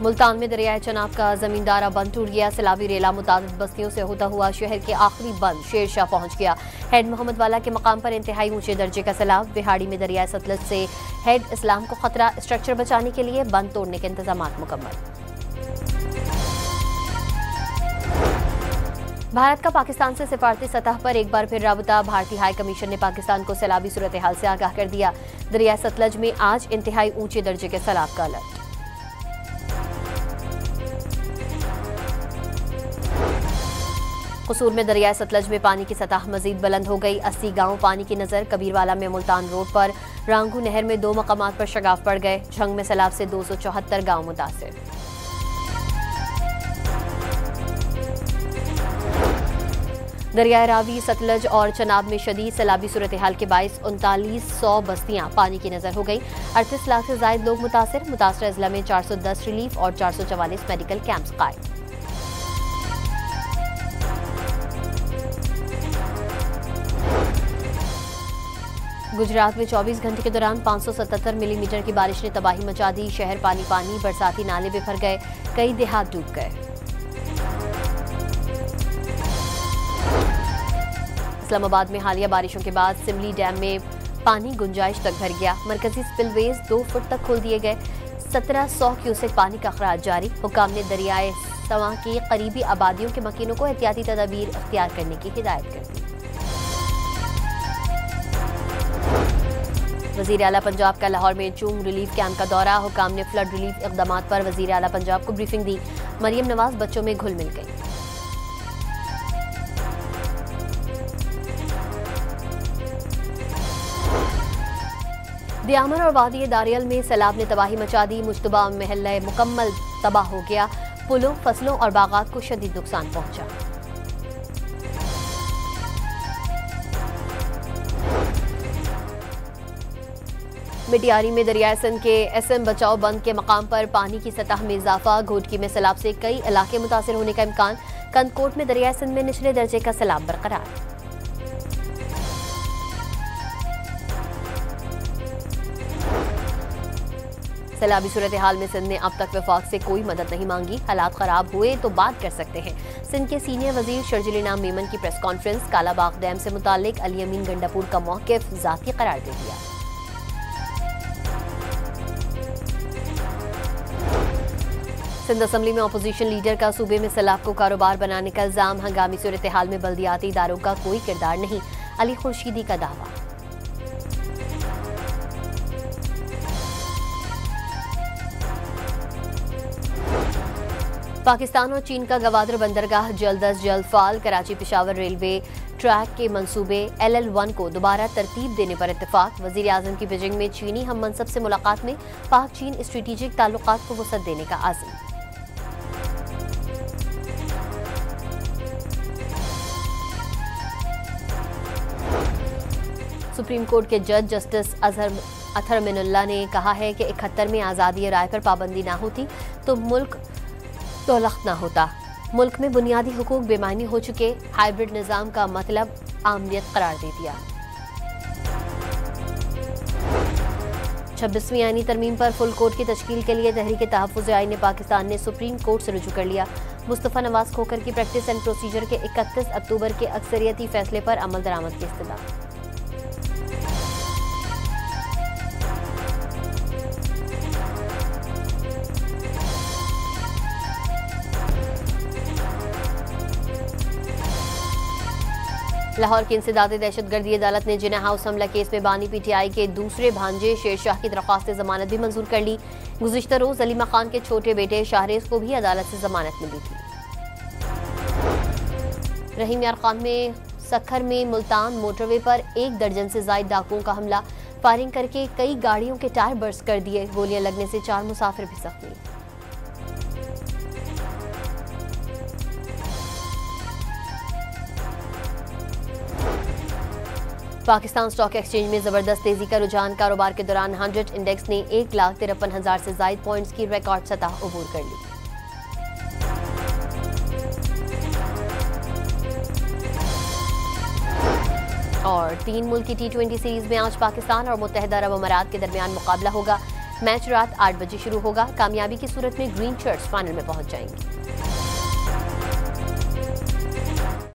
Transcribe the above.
मुल्तान में दरियाए चनाब का जमींदारा बंद टूट गया। सैलाबी रेला मुतादिद बस्तियों से होता हुआ शहर के आखिरी बंद शेरशाह पहुंच गया। हेड मोहम्मद वाला के मकाम पर इंतहाई ऊंचे दर्जे का सैलाब। बिहाड़ी में दरियाए सतलज से हेड इस्लाम को खतरा। स्ट्रक्चर बचाने के लिए बंद तोड़ने के इंतजाम मुकम्मल। भारत का पाकिस्तान से सिफारती सतह पर एक बार फिर राबता। भारतीय हाई कमीशन ने पाकिस्तान को सैलाबी सूरत हाल से आगाह कर दिया। दरिया सतलज में आज इंतहाई ऊंचे दर्जे के सैलाब का अलर्ट। कसूर में दरिया सतलज में पानी की सतह मजीद बुलंद हो गई। 80 गांव पानी की नजर। कबीरवाला में मुल्तान रोड पर रांगू नहर में 2 मकामात पर शगाफ पड़ गए। झंग में सैलाब से 274 गांव मुतासिर। दरिया रावी, सतलज और चनाब में शदीद सैलाबी सूरत हाल के बाइस 3900 बस्तियां पानी की नजर हो गई। 38 लाख से ज्यादा लोग मुतासिर। मुतासरा अजला में 410 रिलीफ और 444 मेडिकल कैंप्स कायम। गुजरात में 24 घंटे के दौरान 577 मिलीमीटर की बारिश ने तबाही मचा दी। शहर पानी पानी, बरसाती नाले बिफर गए, कई देहात डूब गए। इस्लामाबाद में हालिया बारिशों के बाद सिमली डैम में पानी गुंजाइश तक भर गया। मरकजी स्पिलवेज 2 फुट तक खोल दिए गए। 1700 क्यूसेक पानी का अखराज जारी। हुकाम ने दरियाए सवां की करीबी आबादियों के मकीनों को एहतियाती तदाबीर अख्तियार करने की हिदायत कर दी। वजीर आला पंजाब का लाहौर में चूम रिलीफ कैंप का दौरा। हुकाम ने फ्लड रिलीफ इक़दाम पर वजीर आला पंजाब को ब्रीफिंग दी। मरियम नवाज बच्चों में घुल मिल गई। दियामन और वादी दारियल में सैलाब ने तबाही मचा दी। मुश्तबा महल मुकम्मल तबाह हो गया। पुलों, फसलों और बागात को शदीद नुकसान पहुंचा। मिटियारी में दरियाए सिंध के एसएम बचाओ बंद के मकाम पर पानी की सतह में इजाफा। घोटकी में सैलाब से कई इलाके मुतासिर होने का इम्कान। कंदकोट में दरियाए सिंध में निचले दर्जे का सैलाब बरकरार। सैलाबी सूरत हाल में सिंध ने अब तक वफाक से कोई मदद नहीं मांगी। हालात खराब हुए तो बात कर सकते हैं। सिंध के सीनियर वजीर शर्जिल इनाम मेमन की प्रेस कॉन्फ्रेंस। कालाबाग डैम से मुतालिक अली अमीन गंडापुर का मौक़िफ़ ज़ाती करार दे दिया। सिंध असम्बली में अपोजिशन लीडर का सूबे में सैलाब को कारोबार बनाने का इल्जाम। हंगामी सूरत हाल में बल्दियाती इदारों का कोई किरदार नहीं, अली खुर्शीदी का दावा। पाकिस्तान और चीन का गवादर बंदरगाह जल्द अज जल्द फाल। कराची पेशावर रेलवे ट्रैक के मंसूबे LL1 को दोबारा तरतीब देने पर इत्तेफाक। वजीर आजम की बीजिंग में चीनी हम मनसब से मुलाकात में पाक चीन स्ट्रेटेजिक ताल्लुकात को वसअत देने का आज़म। सुप्रीम कोर्ट के जज जस्टिस अतहर मिनुल्लाह ने कहा है कि 71 में आज़ादी राय पर पाबंदी ना होती तो मुल्क तोलख्त ना होता। मुल्क में बुनियादी हुकूक बेमानी हो चुके। हाइब्रिड निज़ाम का मतलब आमनियत करार दे दिया। 26वीं आईनी तरमीम पर फुल कोर्ट की तश्कील के लिए तहरीक तहफ़्फ़ुज़ आईन पाकिस्तान ने सुप्रीम कोर्ट से रुजू कर लिया। मुस्तफ़ा नवाज खोखर की प्रैक्टिस एंड प्रोसीजर के 31 अक्टूबर के अक्सरियती फैसले पर अमल दरामद की इस्तदा। लाहौर की इंसदादी दहशतगर्दी अदालत ने जिना हाउस हमला केस में बानी PTI के दूसरे भांजे शेरशाह की दरख्वास्त जमानत भी मंजूर कर ली। गुज़िश्ता रोज अलीमा खान के छोटे बेटे शाहरेज को भी अदालत से जमानत मिली थी। रहीम यार खान में सखर में मुल्तान मोटरवे पर 1 दर्जन से ज्यादा डाकुओं का हमला। फायरिंग करके कई गाड़ियों के टायर बर्स्ट कर दिए। गोलियां लगने से 4 मुसाफिर भी जख्मी। पाकिस्तान स्टॉक एक्सचेंज में जबरदस्त तेजी का रुझान। कारोबार के दौरान 100 इंडेक्स ने 1,53,000 से ज्यादा पॉइंट्स की रिकॉर्ड सतह अबूर कर ली। और 3 मुल्की T20 सीरीज में आज पाकिस्तान और मुत्तहिदा अरब अमारात के दरमियान मुकाबला होगा। मैच रात 8 बजे शुरू होगा। कामयाबी की सूरत में ग्रीन शर्ट्स फाइनल में पहुंच जाएंगे।